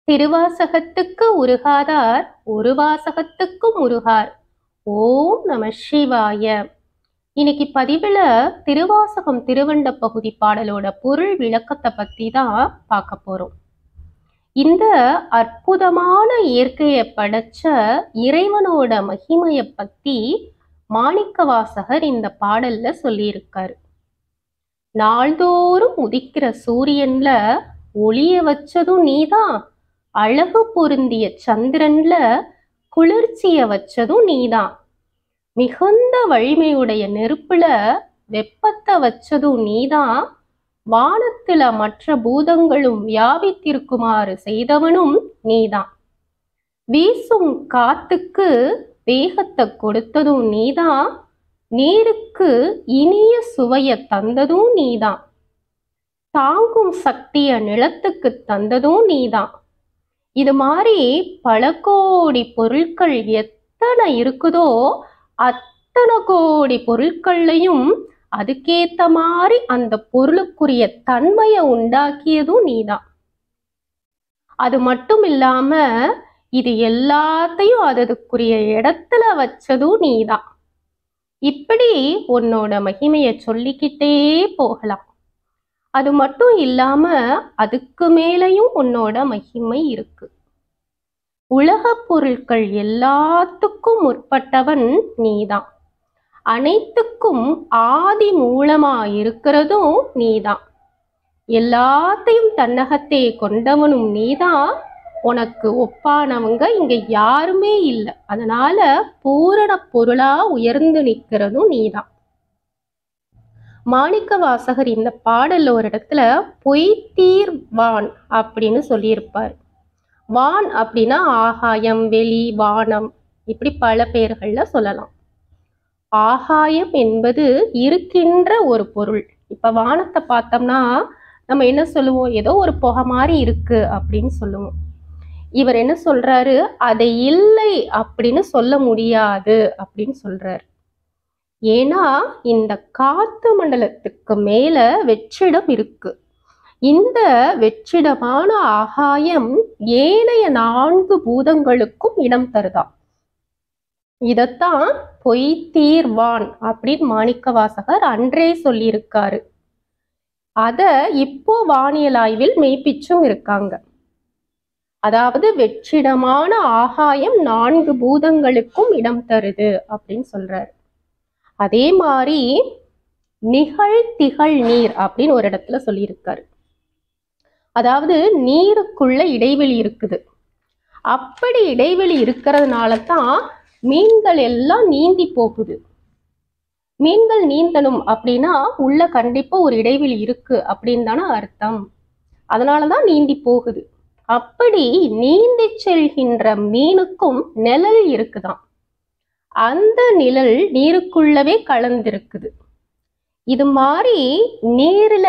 திருவாசகத்துக்கு உருகாதார் ஒரு வாசகத்துக்கும் உருகார். ஓம் நம சிவாய. இன்னைக்கு பதிவுல திருவாசகம் திருவண்ட பகுதி பாடலோட பொருள் விளக்கத்தை பத்தி தான் பார்க்க போறோம். இந்த அற்புதமான இயற்கையை படைச்ச இறைவனோட மகிமைய பத்தி மாணிக்கவாசகர் இந்த பாடல்ல சொல்லியிருக்காரு. நாள்தோறும் உதிக்கிற சூரியன்ல ஒளிய வச்சதும் நீதான், அழகு பொருந்திய சந்திரன்ல குளிர்ச்சிய வச்சதும் நீதான், மிகுந்த வலிமையுடைய நெருப்புல வெப்பத்தை வச்சதும் நீதான், வானத்துல மற்ற பூதங்களும் வியாபித்திருக்குமாறு செய்தவனும் நீதான், வீசும் காத்துக்கு வேகத்தை கொடுத்ததும் நீதான், நீருக்கு இனிய சுவைய தந்ததும் நீதான், தாங்கும் சக்திய நிலத்துக்கு தந்ததும் நீதான். இது மாதிரி பல கோடி பொருட்கள் எத்தனை இருக்குதோ அத்தனை கோடி பொருட்கள்லையும் அதுக்கேத்த மாதிரி அந்த பொருளுக்குரிய தன்மையை உண்டாக்கியதும் நீதான். அது மட்டும் இல்லாம இது எல்லாத்தையும் அதுக்குரிய இடத்துல வச்சதும் நீதான். இப்படி உன்னோட மகிமைய சொல்லிக்கிட்டே போகலாம். அது மட்டும் இல்லாம அதுக்கு மேலையும் உன்னோட மகிமை இருக்கு. உலக பொருட்கள் எல்லாத்துக்கும் முற்பட்டவன் நீதான், அனைத்துக்கும் ஆதி மூலமா இருக்கிறதும் நீதான், எல்லாத்தையும் தன்னகத்தே கொண்டவனும் நீதான், உனக்கு ஒப்பானவங்க இங்க யாருமே இல்லை, அதனால பூரண பொருளா உயர்ந்து நிற்கிறதும் நீதான். மாணிக்கவாசகர் இந்த பாடல்ல ஒரு இடத்துல பொய்தீர் வான் அப்படின்னு சொல்லியிருப்பார். வான் அப்படின்னா ஆகாயம், வெளி, வானம், இப்படி பல பெயர்கள்ல சொல்லலாம். ஆகாயம் என்பது இருக்கின்ற ஒரு பொருள். இப்ப வானத்தை பார்த்தோம்னா நம்ம என்ன சொல்லுவோம், ஏதோ ஒரு புகை மாதிரி இருக்கு அப்படின்னு சொல்லுவோம். இவர் என்ன சொல்றாரு, அதை இல்லை அப்படின்னு சொல்ல முடியாது அப்படின்னு சொல்றாரு. ஏன்னா இந்த காத்து மண்டலத்துக்கு மேல வெற்றிடம் இருக்கு. இந்த வெற்றிடமான ஆகாயம் ஏனைய 4 பூதங்களுக்கும் இடம் தருதாம். இதத்தான் பொய்தீர்வான் அப்படின்னு மாணிக்கவாசகர் அன்றே சொல்லியிருக்காரு. அத இப்போ வானியல் ஆய்வில் மெய்ப்பிச்சும் இருக்காங்க. அதாவது வெற்றிடமான ஆகாயம் 4 பூதங்களுக்கும் இடம் தருது அப்படின்னு சொல்றாரு. அதே மாதிரி நிகழ் திகழ் நீர் அப்படின்னு ஒரு இடத்துல சொல்லியிருக்காரு. அதாவது நீருக்குள்ள இடைவெளி இருக்குது. அப்படி இடைவெளி இருக்கிறதுனால தான் மீன்கள் எல்லாம் நீந்தி போகுது. மீன்கள் நீந்தணும் அப்படின்னா உள்ள கண்டிப்பா ஒரு இடைவெளி இருக்கு அப்படின்னு தானே அர்த்தம். அதனாலதான் நீந்தி போகுது. அப்படி நீந்தி செல்கின்ற மீனுக்கும் நிழல் இருக்குதாம். அந்த நிழல் நீருக்குள்ளவே கலந்திருக்குது. இது மாதிரி நீர்ல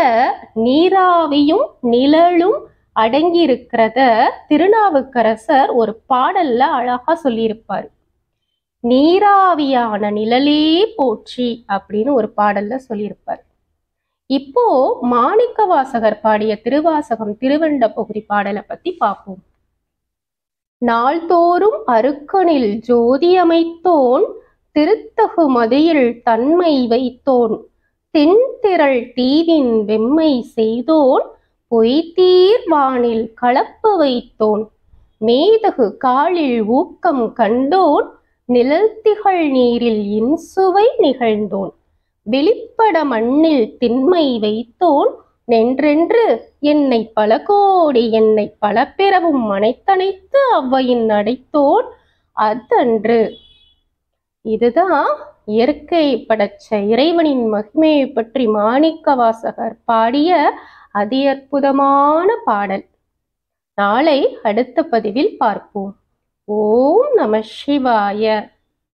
நீராவியும் நிழலும் அடங்கி இருக்கிறத திருநாவுக்கரசர் ஒரு பாடல்ல அழகா சொல்லியிருப்பாரு. நீராவியான நிழலே போற்றி அப்படின்னு ஒரு பாடல்ல சொல்லியிருப்பார். இப்போ மாணிக்கவாசகர் பாடிய திருவாசகம் திருவண்ட பகுதி பாடலை பத்தி பார்ப்போம். நாள்தோறும் அருக்கனில் ஜோதி அமைத்தோன், திருத்தகு மதியில் தன்மை வைத்தோன், தென்திரள் தீவின் வெம்மை செய்தோன், பொய்தீர் வானில் கலப்பு வைத்தோன், மேதகு காலில் ஊக்கம் கண்டோன், நிழல்திகழ் நீரில் இன்சுவை நிகழ்ந்தோன், வெளிப்பட மண்ணில் திண்மை வைத்தோன், நென்றென்று என்னை பல கோடி என்னை பல பிறவும் அனைத்தனைத்து அவ்வையின் அடைத்தோன் அதன்று. இதுதான் இயற்கை படைச்ச இறைவனின் மகிமையை பற்றி மாணிக்கவாசகர் பாடிய அதி அற்புதமான பாடல். நாளை அடுத்த பதிவில் பார்ப்போம். ஓம் நம சிவாய.